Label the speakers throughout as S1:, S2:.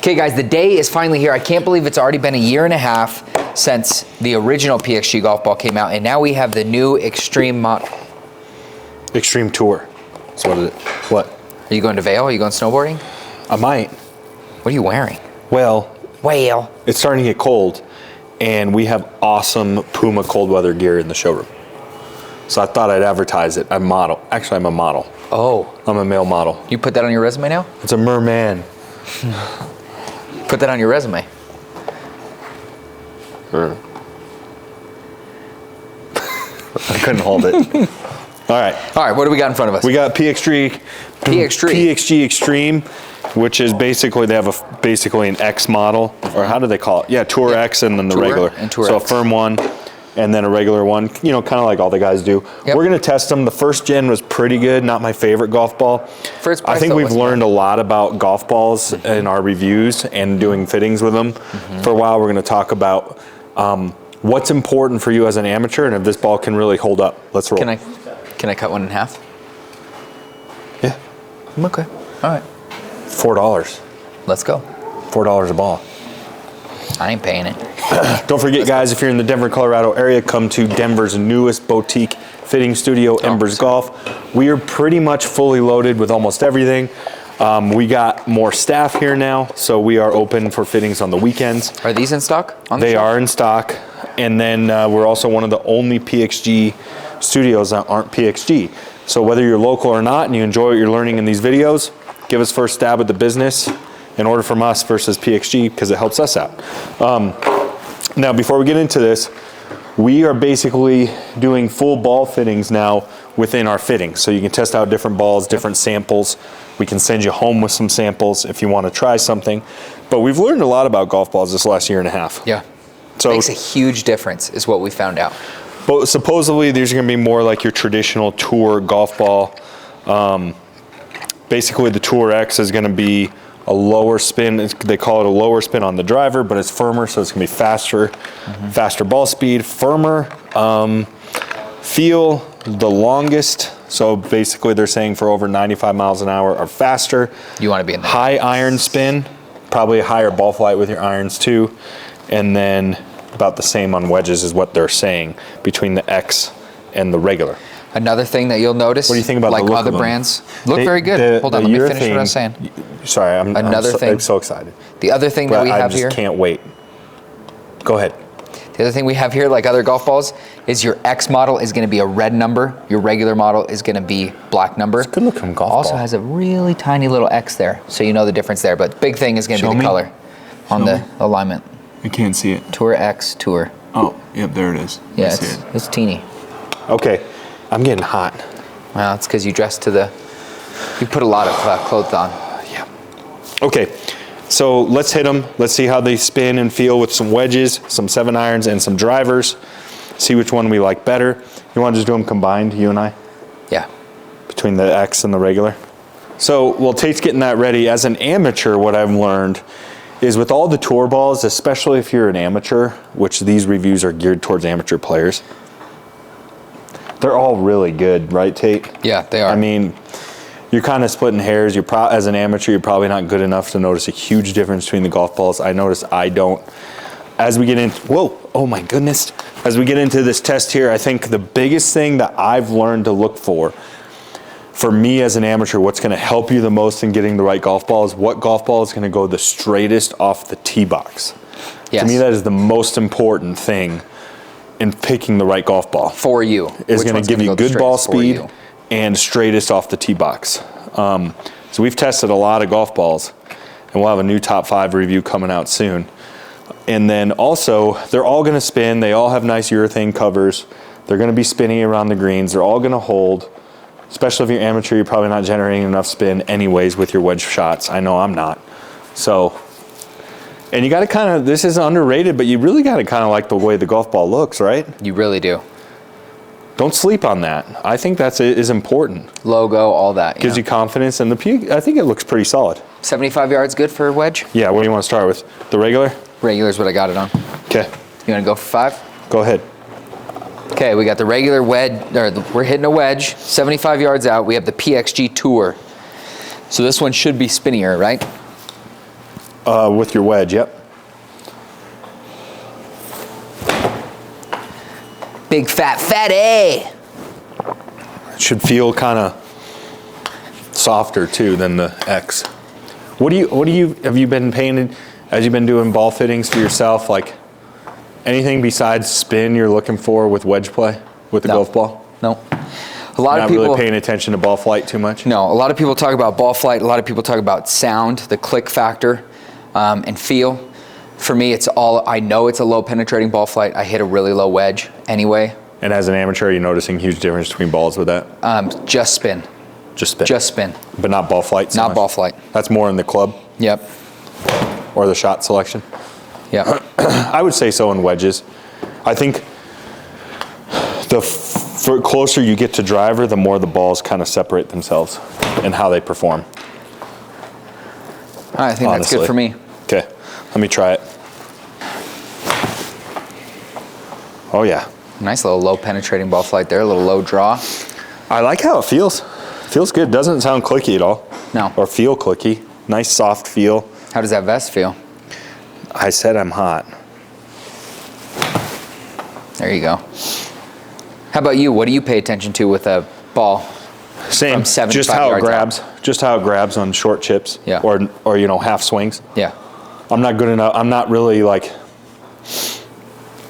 S1: Okay guys, the day is finally here. I can't believe it's already been a year and a half since the original PXG golf ball came out, and now we have the new Xtreme
S2: Xtreme Tour. That's what it is. What?
S1: Are you going to Vail? Are you going snowboarding?
S2: I might.
S1: What are you wearing?
S2: Well,
S1: it's
S2: starting to get cold, and we have awesome Puma cold weather gear in the showroom. So I thought I'd advertise it. I'm a model. Actually, I'm a model.
S1: Oh.
S2: I'm a male model.
S1: You put that on your resume now?
S2: It's a merman.
S1: Put that on your resume.
S2: I couldn't hold it. All right.
S1: All right, what do we got in front of us?
S2: We got PXG Xtreme, which is basically, they have basically an X model, or how do they call it? Yeah, Tour X and then the regular.
S1: And Tour
S2: so
S1: X.
S2: A firm one and then a regular one, you know, kind of like all the guys do.
S1: Yep.
S2: We're gonna test them. The first gen was pretty good, not my favorite golf ball. I think we've learned a lot about golf balls in our reviews and doing fittings with them. For a while, we're gonna talk about what's important for you as an amateur and if this ball can really hold up. Let's roll.
S1: Can I cut one in half?
S2: Yeah.
S1: Okay. All right.
S2: $4.
S1: Let's go.
S2: $4 a ball.
S1: I ain't paying it.
S2: Don't forget, guys, if you're in the Denver, Colorado area, come to Denver's newest boutique fitting studio, Embers Golf. We are pretty much fully loaded with almost everything. We got more staff here now, so we are open for fittings on the weekends.
S1: Are these in stock?
S2: They are in stock. And then we're also one of the only PXG studios that aren't PXG. So whether you're local or not and you enjoy what you're learning in these videos, give us first stab at the business and order from us versus PXG because it helps us out. Now, before we get into this, we are basically doing full ball fittings now within our fittings. So you can test out different balls, different samples. We can send you home with some samples if you want to try something. But we've learned a lot about golf balls this last year and a half.
S1: Yeah.
S2: So
S1: makes a huge difference is what we found out.
S2: But supposedly these are going to be more like your traditional tour golf ball. Basically the Tour X is going to be a lower spin. They call it a lower spin on the driver, but it's firmer, so it's going to be faster, faster ball speed, firmer. Feel the longest. So basically they're saying for over 95 miles an hour or faster.
S1: You want to be in there.
S2: High iron spin, probably a higher ball flight with your irons too. And then about the same on wedges is what they're saying between the X and the regular.
S1: Another thing that you'll notice,
S2: what do you think about
S1: like
S2: the look
S1: other
S2: of them?
S1: brands, look very good. Hold on, let me finish what I was saying.
S2: Sorry, I'm so excited.
S1: The other thing that we have here.
S2: I just can't wait. Go ahead.
S1: The other thing we have here, like other golf balls, is your X model is going to be a red number. Your regular model is going to be black number.
S2: It's a good looking golf ball.
S1: Also has a really tiny little X there, so you know the difference there. But big thing is going to be the color on the alignment.
S2: I can't see it.
S1: Tour X Tour.
S2: Oh, yep, there it is.
S1: Yeah, it's teeny.
S2: Okay, I'm getting hot.
S1: Well, it's because you dressed to the, you put a lot of clothes on.
S2: Yeah. Okay, so let's hit them. Let's see how they spin and feel with some wedges, some 7-irons, and some drivers. See which one we like better. You want to just do them combined, you and I?
S1: Yeah.
S2: Between the X and the regular. So while Tate's getting that ready, as an amateur, what I've learned is with all the tour balls, especially if you're an amateur, which these reviews are geared towards amateur players, they're all really good, right, Tate?
S1: Yeah, they are.
S2: I mean, you're kind of splitting hairs. As an amateur, you're probably not good enough to notice a huge difference between the golf balls. I notice I don't. As we get into, whoa, oh my goodness. As we get into this test here, I think the biggest thing that I've learned to look for me as an amateur, what's going to help you the most in getting the right golf ball is what golf ball is going to go the straightest off the tee box. Yes. To me, that is the most important thing in picking the right golf ball.
S1: For you.
S2: Is going to give you good ball speed and straightest off the tee box. So we've tested a lot of golf balls, and we'll have a new top 5 review coming out soon. And then also, they're all going to spin. They all have nice urethane covers. They're going to be spinny around the greens. They're all going to hold. Especially if you're amateur, you're probably not generating enough spin anyways with your wedge shots. I know I'm not. So, and you got to kind of, this is underrated, but you really got to kind of like the way the golf ball looks, right?
S1: You really do.
S2: Don't sleep on that. I think that is important.
S1: Logo, all that.
S2: Gives you confidence, and I think it looks pretty solid.
S1: 75 yards good for a wedge?
S2: Yeah, what do you want to start with? The regular?
S1: Regular is what I got it on.
S2: Okay.
S1: You want to go for 5?
S2: Go ahead.
S1: Okay, we got the regular wedge, we're hitting a wedge, 75 yards out. We have the PXG Tour. So this one should be spinnier, right?
S2: With your wedge, yep.
S1: Big fat fatty.
S2: It should feel kind of softer too than the X. Have you been painting, as you've been doing ball fittings for yourself, like anything besides spin you're looking for with wedge play with the golf ball?
S1: No. A lot of people
S2: not really paying attention to ball flight too much?
S1: No, a lot of people talk about ball flight. A lot of people talk about sound, the click factor, and feel. For me, it's all, I know it's a low penetrating ball flight. I hit a really low wedge anyway.
S2: And as an amateur, are you noticing huge difference between balls with that?
S1: Just spin.
S2: Just spin?
S1: Just spin.
S2: But not ball flight so
S1: Not
S2: much?
S1: ball flight.
S2: That's more in the club?
S1: Yep.
S2: Or the shot selection?
S1: Yeah.
S2: I would say so in wedges. I think the closer you get to driver, the more the balls kind of separate themselves and how they perform.
S1: I think that's good for me.
S2: Okay, let me try it. Oh yeah.
S1: Nice little low penetrating ball flight there, a little low draw.
S2: I like how it feels. Feels good. Doesn't sound clicky at all.
S1: No.
S2: Or feel clicky. Nice soft feel.
S1: How does that vest feel?
S2: I said I'm hot.
S1: There you go. How about you? What do you pay attention to with a ball?
S2: Same.
S1: From 75
S2: just how it
S1: yards
S2: grabs. Just how it grabs on short chips.
S1: Yeah.
S2: Or you know, half swings.
S1: Yeah.
S2: I'm not good enough. I'm not really like.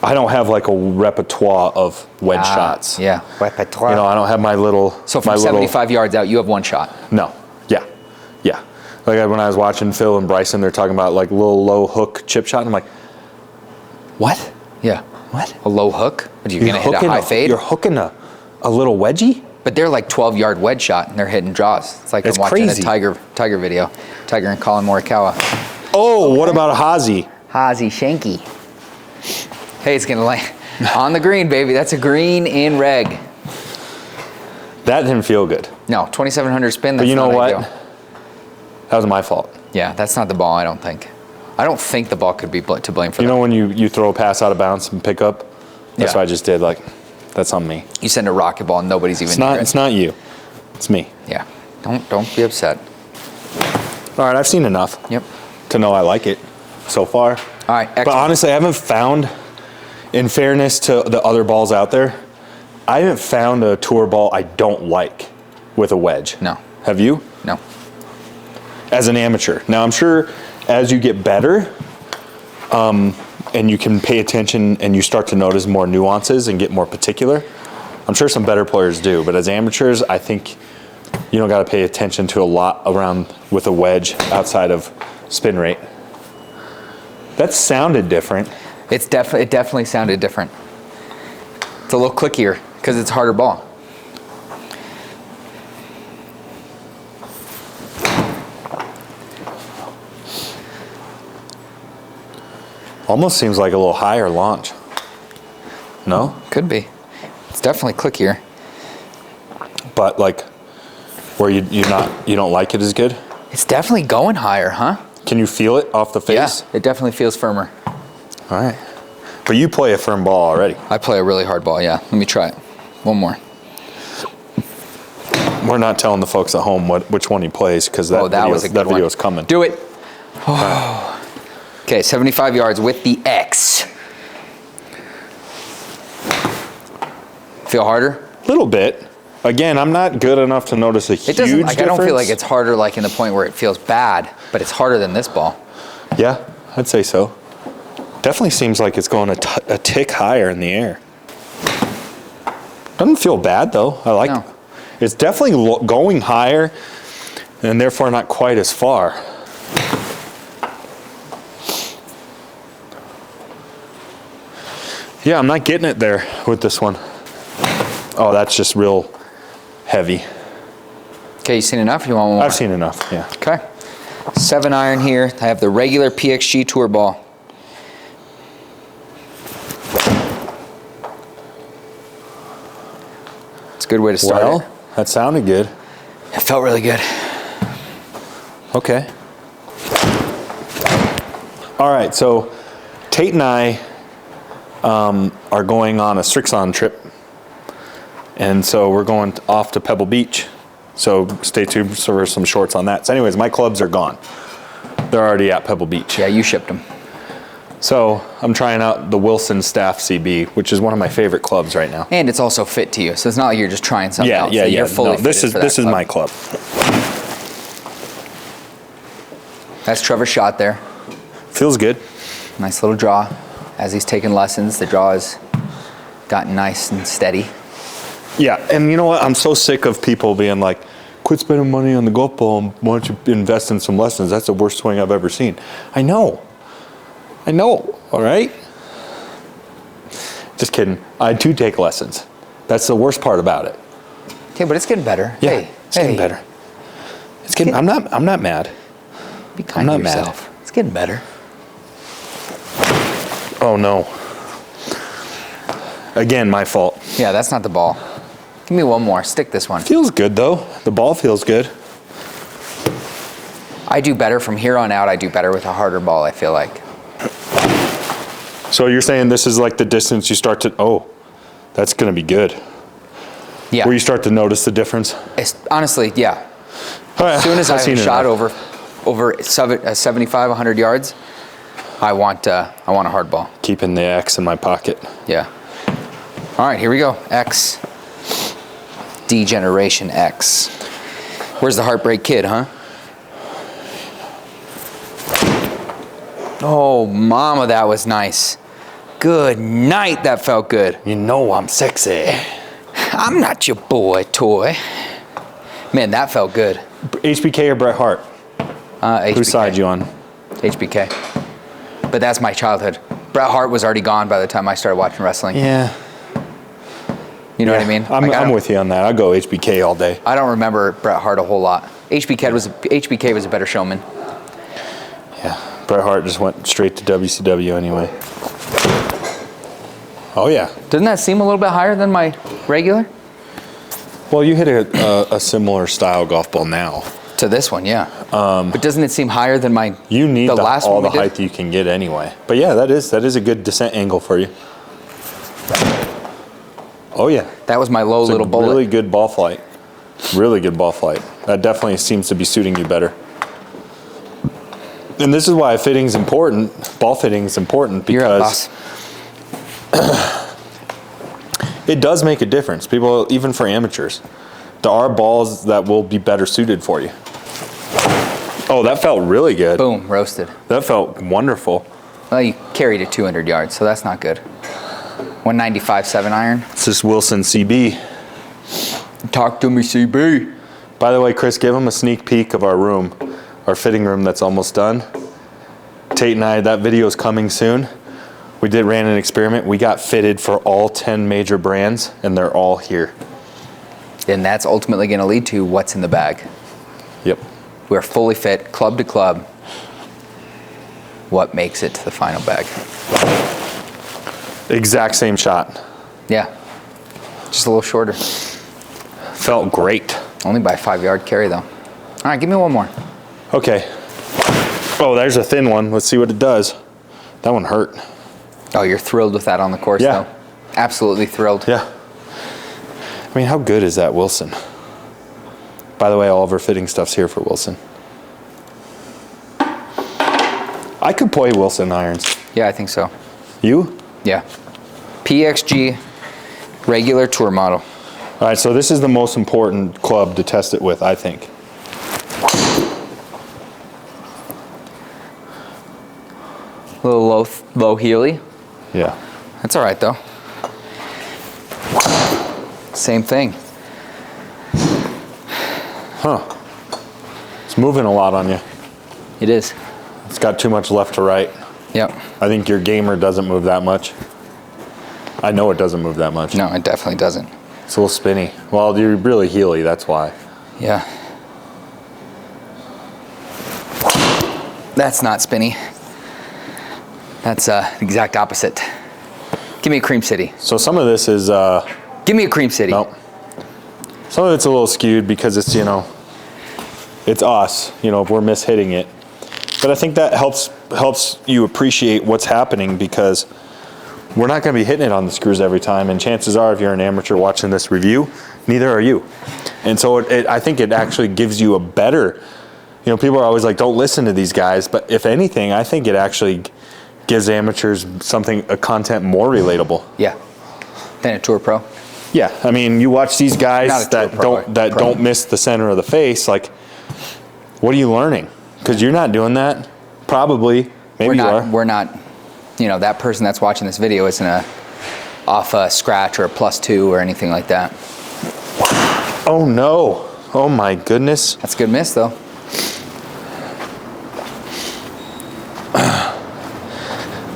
S2: I don't have like a repertoire of wedge shots.
S1: Yeah. Repertoire.
S2: You know, I don't have my little.
S1: So from 75 yards out, you have one shot.
S2: No. Yeah. Yeah. Like when I was watching Phil and Bryson, they're talking about like little low hook chip shot. And I'm like, what?
S1: Yeah.
S2: What?
S1: A low hook? What, are you going to hit a high fade?
S2: You're hooking a little wedgie?
S1: But they're like 12-yard wedge shot, and they're hitting draws. It's like
S2: It's
S1: I'm watching
S2: crazy.
S1: a Tiger video. Tiger and Colin Morikawa.
S2: Oh, what about a Hazy?
S1: Hazy Shanky. Hey, it's going to lay on the green, baby. That's a green in reg.
S2: That didn't feel good.
S1: No, 2,700 spin. That's
S2: But you know
S1: not
S2: what?
S1: ideal.
S2: That was my fault.
S1: Yeah, that's not the ball, I don't think. I don't think the ball could be to blame for that.
S2: You know when you throw a pass out of bounds and pick up? That's
S1: Yeah.
S2: what I just did. Like, that's on me.
S1: You send a rocket ball and nobody's even near it.
S2: It's not you. It's me.
S1: Yeah. Don't be upset.
S2: All right, I've seen enough
S1: Yep.
S2: to know I like it so far.
S1: All right,
S2: But
S1: excellent.
S2: honestly, I haven't found, in fairness to the other balls out there, I haven't found a tour ball I don't like with a wedge.
S1: No.
S2: Have you?
S1: No.
S2: As an amateur. Now, I'm sure as you get better, and you can pay attention and you start to notice more nuances and get more particular, I'm sure some better players do. But as amateurs, I think you don't got to pay attention to a lot around with a wedge outside of spin rate. That sounded different.
S1: It definitely sounded different. It's a little clickier because it's a harder ball.
S2: Almost seems like a little higher launch. No?
S1: Could be. It's definitely clickier.
S2: But like where you don't like it as good?
S1: It's definitely going higher, huh?
S2: Can you feel it off the face?
S1: Yeah, it definitely feels firmer.
S2: All right. But you play a firm ball already.
S1: I play a really hard ball, yeah. Let me try it. One more.
S2: We're not telling the folks at home which one he plays because that video is coming.
S1: Do it. Oh. Okay, 75 yards with the X. Feel harder?
S2: A little bit. Again, I'm not good enough to notice a huge difference.
S1: It doesn't, like, I don't feel like it's harder like in the point where it feels bad, but it's harder than this ball.
S2: Yeah, I'd say so. Definitely seems like it's going a tick higher in the air. Doesn't feel bad though. I like it. It's definitely going higher and therefore not quite as far. Yeah, I'm not getting it there with this one. Oh, that's just real heavy.
S1: Okay, you seen enough? You want one more?
S2: I've seen enough, yeah.
S1: Okay. 7-iron here. I have the regular PXG Tour ball. It's a good way to start it.
S2: That sounded good.
S1: It felt really good.
S2: Okay. All right, so Tayte and I are going on a Strixon trip. And so we're going off to Pebble Beach. So stay tuned for some shorts on that. So anyways, my clubs are gone. They're already at Pebble Beach.
S1: Yeah, you shipped them.
S2: So I'm trying out the Wilson Staff CB, which is one of my favorite clubs right now.
S1: And it's also fit to you, so it's not like you're just trying something else.
S2: Yeah.
S1: You're fully fitted for that
S2: This is
S1: club.
S2: my club.
S1: That's Trevor's shot there.
S2: Feels good.
S1: Nice little draw. As he's taking lessons, the draw has gotten nice and steady.
S2: Yeah, and you know what? I'm so sick of people being like, quit spending money on the golf ball and why don't you invest in some lessons? That's the worst swing I've ever seen. I know, all right? Just kidding. I do take lessons. That's the worst part about it.
S1: Okay, but it's getting better.
S2: Yeah,
S1: Hey,
S2: it's getting better. It's getting, I'm not mad.
S1: Be kind to yourself. It's getting better.
S2: Oh no. Again, my fault.
S1: Yeah, that's not the ball. Give me one more. Stick this one.
S2: Feels good though. The ball feels good.
S1: I do better from here on out. I do better with a harder ball, I feel like.
S2: So you're saying this is like the distance you start to, oh, that's gonna be good.
S1: Yeah.
S2: Where you start to notice the difference?
S1: Honestly, yeah. As soon as I have a shot over 75, 100 yards, I want a hard ball.
S2: Keeping the X in my pocket.
S1: Yeah. All right, here we go. X. Degeneration X. Where's the Heartbreak Kid, huh? Oh, mama, that was nice. Good night, that felt good.
S2: You know I'm sexy.
S1: I'm not your boy toy. Man, that felt good.
S2: HBK or Bret Hart?
S1: HBK.
S2: Whose side you on?
S1: HBK. But that's my childhood. Bret Hart was already gone by the time I started watching wrestling.
S2: Yeah.
S1: You know what I mean?
S2: I'm with you on that. I'll go HBK all day.
S1: I don't remember Bret Hart a whole lot. HBK was a better showman.
S2: Yeah. Bret Hart just went straight to WCW anyway. Oh yeah.
S1: Doesn't that seem a little bit higher than my regular?
S2: Well, you hit a similar style golf ball now.
S1: To this one, yeah. But doesn't it seem higher than my?
S2: You need
S1: the last
S2: all
S1: one
S2: the height you can get anyway. But yeah, that is a good descent angle for you. Oh yeah.
S1: That was my low little bullet.
S2: Really good ball flight. Really good ball flight. That definitely seems to be suiting you better. And this is why fitting's important. Ball fitting is important because
S1: You're a boss.
S2: It does make a difference. People, even for amateurs, there are balls that will be better suited for you. Oh, that felt really good.
S1: Boom, roasted.
S2: That felt wonderful.
S1: Well, you carried it 200 yards, so that's not good. 195 7-iron.
S2: It's this Wilson CB.
S1: Talk to me, CB.
S2: By the way, Chris, give them a sneak peek of our room, our fitting room that's almost done. Tate and I, that video is coming soon. We ran an experiment. We got fitted for all 10 major brands, and they're all here.
S1: And that's ultimately going to lead to what's in the bag.
S2: Yep.
S1: We're fully fit, club to club. What makes it to the final bag?
S2: Exact same shot.
S1: Yeah, just a little shorter.
S2: Felt great.
S1: Only by a 5-yard carry, though. All right, give me one more.
S2: Okay. Oh, there's a thin one. Let's see what it does. That one hurt.
S1: Oh, you're thrilled with that on the course,
S2: Yeah.
S1: though? Absolutely thrilled.
S2: Yeah. I mean, how good is that Wilson? By the way, all of our fitting stuff's here for Wilson. I could play Wilson irons.
S1: Yeah, I think so.
S2: You?
S1: Yeah. PXG regular tour model.
S2: All right, so this is the most important club to test it with, I think.
S1: A little low heely.
S2: Yeah.
S1: That's all right, though. Same thing.
S2: Huh. It's moving a lot on you.
S1: It is.
S2: It's got too much left to right.
S1: Yep.
S2: I think your gamer doesn't move that much. I know it doesn't move that much.
S1: No, it definitely doesn't.
S2: It's a little spinny. Well, you're really heely, that's why.
S1: Yeah. That's not spinny. That's the exact opposite. Give me a Cream City.
S2: So some of this is...
S1: Give me a Cream City.
S2: Nope. Some of it's a little skewed because it's, you know, it's us, you know, if we're mishitting it. But I think that helps you appreciate what's happening because we're not going to be hitting it on the screws every time. And chances are, if you're an amateur watching this review, neither are you. And so I think it actually gives you a better You know, people are always like, don't listen to these guys. But if anything, I think it actually gives amateurs a content more relatable.
S1: Yeah. Than a tour pro.
S2: Yeah, I mean, you watch these guys that don't miss the center of the face. Like, what are you learning? Because you're not doing that. Probably, maybe you are.
S1: We're not. You know, that person that's watching this video isn't off a scratch or a +2 or anything like that.
S2: Oh no! Oh my goodness!
S1: That's a good miss, though.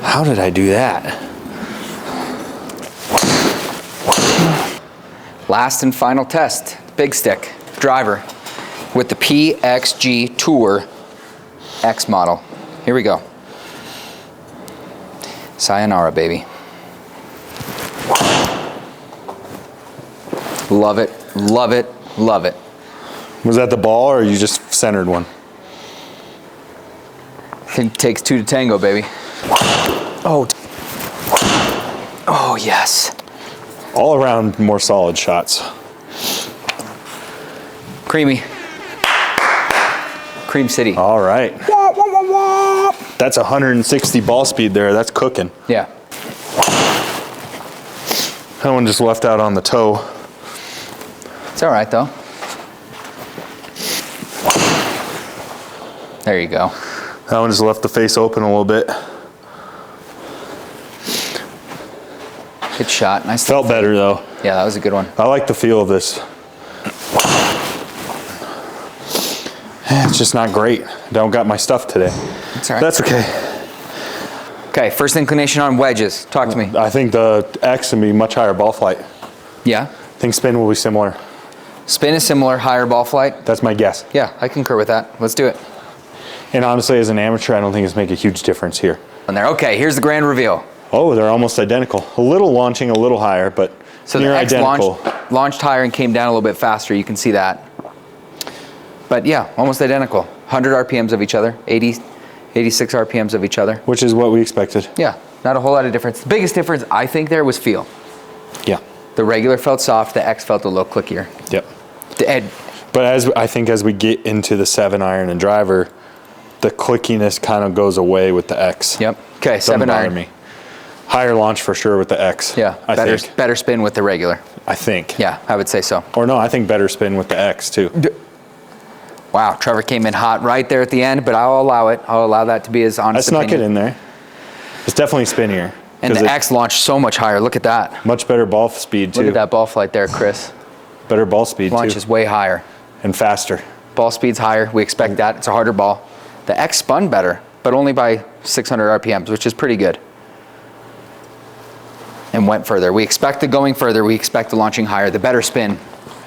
S2: How did I do that?
S1: Last and final test, big stick driver with the PXG Tour X model. Here we go. Sayonara, baby. Love it, love it, love it.
S2: Was that the ball, or you just centered one?
S1: I think it takes 2 to tango, baby. Oh, oh yes.
S2: All around more solid shots.
S1: Creamy. Cream City.
S2: All right. That's 160 ball speed there. That's cooking.
S1: Yeah.
S2: That one just left out on the toe.
S1: It's all right, though. There you go.
S2: That one just left the face open a little bit.
S1: Good shot. Nice.
S2: Felt better, though.
S1: Yeah, that was a good one.
S2: I like the feel of this. It's just not great. Don't got my stuff today.
S1: That's all right.
S2: That's okay.
S1: Okay, first inclination on wedges. Talk to me.
S2: I think the X can be much higher ball flight.
S1: Yeah.
S2: I think spin will be similar.
S1: Spin is similar, higher ball flight.
S2: That's my guess.
S1: Yeah, I concur with that. Let's do it.
S2: And honestly, as an amateur, I don't think it's make a huge difference here.
S1: And there. Okay, here's the grand reveal.
S2: Oh, they're almost identical. A little launching, a little higher, but
S1: So
S2: near
S1: the X
S2: identical.
S1: launched higher and came down a little bit faster. You can see that. But yeah, almost identical. 100 RPMs of each other, 86 RPMs of each other.
S2: Which is what we expected.
S1: Yeah, not a whole lot of difference. The biggest difference, I think, there was feel.
S2: Yeah.
S1: The regular felt soft, the X felt a little clickier.
S2: Yep.
S1: The
S2: But I think as we get into the 7-iron and driver, the clickiness kind of goes away with the X.
S1: Yep. Okay,
S2: Doesn't
S1: 7-iron.
S2: bother me. Higher launch for sure with the X.
S1: Yeah,
S2: I think.
S1: better spin with the regular.
S2: I think.
S1: Yeah, I would say so.
S2: Or no, I think better spin with the X too.
S1: Wow, Trevor came in hot right there at the end, but I'll allow it. I'll allow that to be his honest
S2: I snuck
S1: opinion.
S2: it in there. It's definitely spinnier.
S1: And the X launched so much higher. Look at that.
S2: Much better ball speed too.
S1: Look at that ball flight there, Chris.
S2: Better ball speed
S1: Launch
S2: too.
S1: is way higher.
S2: And faster.
S1: Ball speed's higher. We expect that. It's a harder ball. The X spun better, but only by 600 RPMs, which is pretty good. And went further. We expect the going further. We expect the launching higher. The better spin.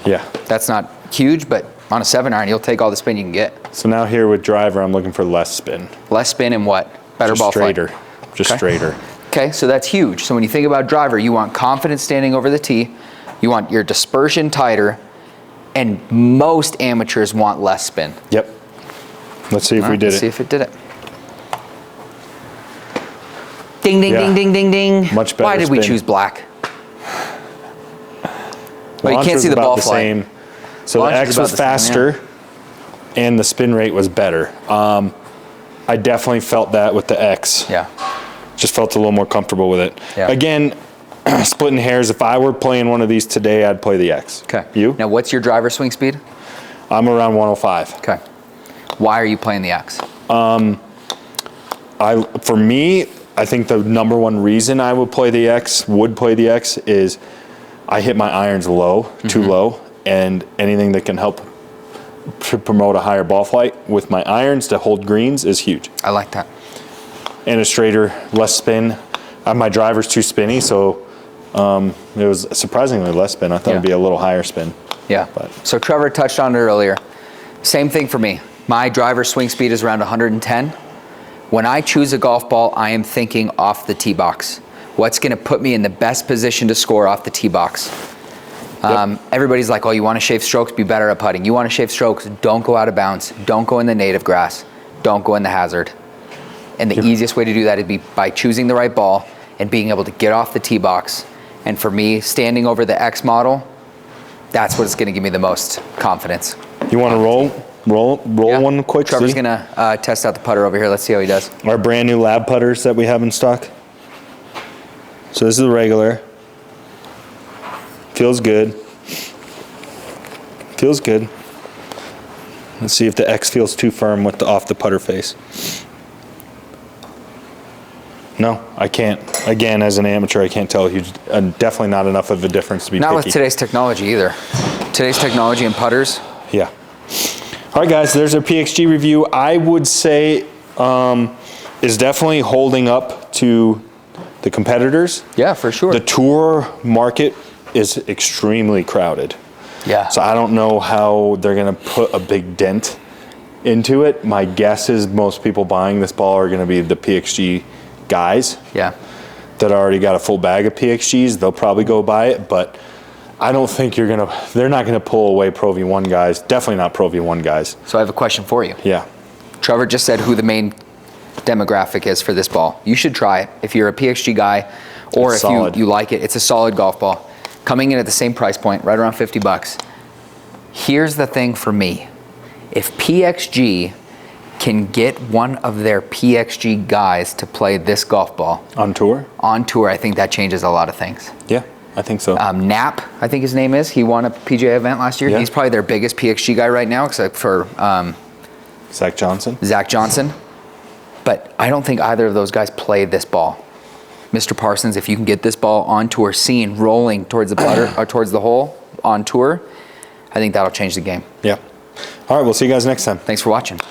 S2: Yeah.
S1: That's not huge, but on a 7-iron, you'll take all the spin you can get.
S2: So now here with driver, I'm looking for less spin.
S1: Less spin and what? Better
S2: Just
S1: ball
S2: straighter.
S1: flight.
S2: Just
S1: Okay.
S2: straighter.
S1: Okay, so that's huge. So when you think about driver, you want confidence standing over the tee. You want your dispersion tighter. And most amateurs want less spin.
S2: Yep. Let's see if we did
S1: Let's
S2: it.
S1: see if it did it. Ding, ding,
S2: Yeah.
S1: ding, ding, ding, ding.
S2: Much better
S1: Why did we
S2: spin.
S1: choose black? Well, you
S2: Launch
S1: can't
S2: was
S1: see the
S2: about
S1: ball
S2: the
S1: flight.
S2: same. So
S1: Launch
S2: the
S1: was
S2: X
S1: about
S2: was
S1: the same,
S2: faster, and the spin rate was better. I definitely felt that with the X.
S1: Yeah.
S2: Just felt a little more comfortable with it.
S1: Yeah.
S2: Again, splitting hairs. If I were playing one of these today, I'd play the X.
S1: Okay.
S2: You?
S1: Now, what's your driver swing speed?
S2: I'm around 105.
S1: Okay. Why are you playing the X?
S2: For me, I think the number one reason I would play the X is I hit my irons low, too low, and anything that can help to promote a higher ball flight with my irons to hold greens is huge.
S1: I like that.
S2: And a straighter, less spin. My driver's too spinny, so it was surprisingly less spin. I thought it'd be a little higher spin.
S1: Yeah.
S2: But.
S1: So Trevor touched on it earlier. Same thing for me. My driver swing speed is around 110. When I choose a golf ball, I am thinking off the tee box. What's going to put me in the best position to score off the tee box? Everybody's like, oh, you want to shave strokes, be better at putting. You want to shave strokes, don't go out of bounds. Don't go in the native grass. Don't go in the hazard. And the easiest way to do that would be by choosing the right ball and being able to get off the tee box. And for me, standing over the X model, that's what's going to give me the most confidence.
S2: You want to roll? roll one quick.
S1: Trevor's
S2: see?
S1: gonna test out the putter over here. Let's see how he does.
S2: Our brand new lab putters that we have in stock. So this is the regular. Feels good. Feels good. Let's see if the X feels too firm with the off the putter face. No, I can't. Again, as an amateur, I can't tell a huge, definitely not enough of a difference to be
S1: Not
S2: picky.
S1: with today's technology either. Today's technology and putters.
S2: Yeah. All right, guys, there's our PXG review. I would say is definitely holding up to the competitors.
S1: Yeah, for sure.
S2: The tour market is extremely crowded.
S1: Yeah.
S2: So I don't know how they're going to put a big dent into it. My guess is most people buying this ball are going to be the PXG guys.
S1: Yeah.
S2: That already got a full bag of PXGs. They'll probably go buy it, but I don't think they're not going to pull away Pro V1 guys. Definitely not Pro V1 guys.
S1: So I have a question for you.
S2: Yeah.
S1: Trevor just said who the main demographic is for this ball. You should try it if you're a PXG guy, or
S2: It's
S1: if
S2: solid.
S1: you like it. It's a solid golf ball. Coming in at the same price point, right around 50 bucks. Here's the thing for me. If PXG can get one of their PXG guys to play this golf ball
S2: On tour?
S1: on tour, I think that changes a lot of things.
S2: Yeah, I think so.
S1: Knapp, I think his name is. He won a PGA event last year.
S2: Yeah.
S1: He's probably their biggest PXG guy right now, except for
S2: Zach Johnson?
S1: Zach Johnson. But I don't think either of those guys play this ball. Mr. Parsons, if you can get this ball on tour, seen rolling towards the putter or towards the hole on tour, I think that'll change the game.
S2: Yeah. All right, we'll see you guys next time.
S1: Thanks for watching.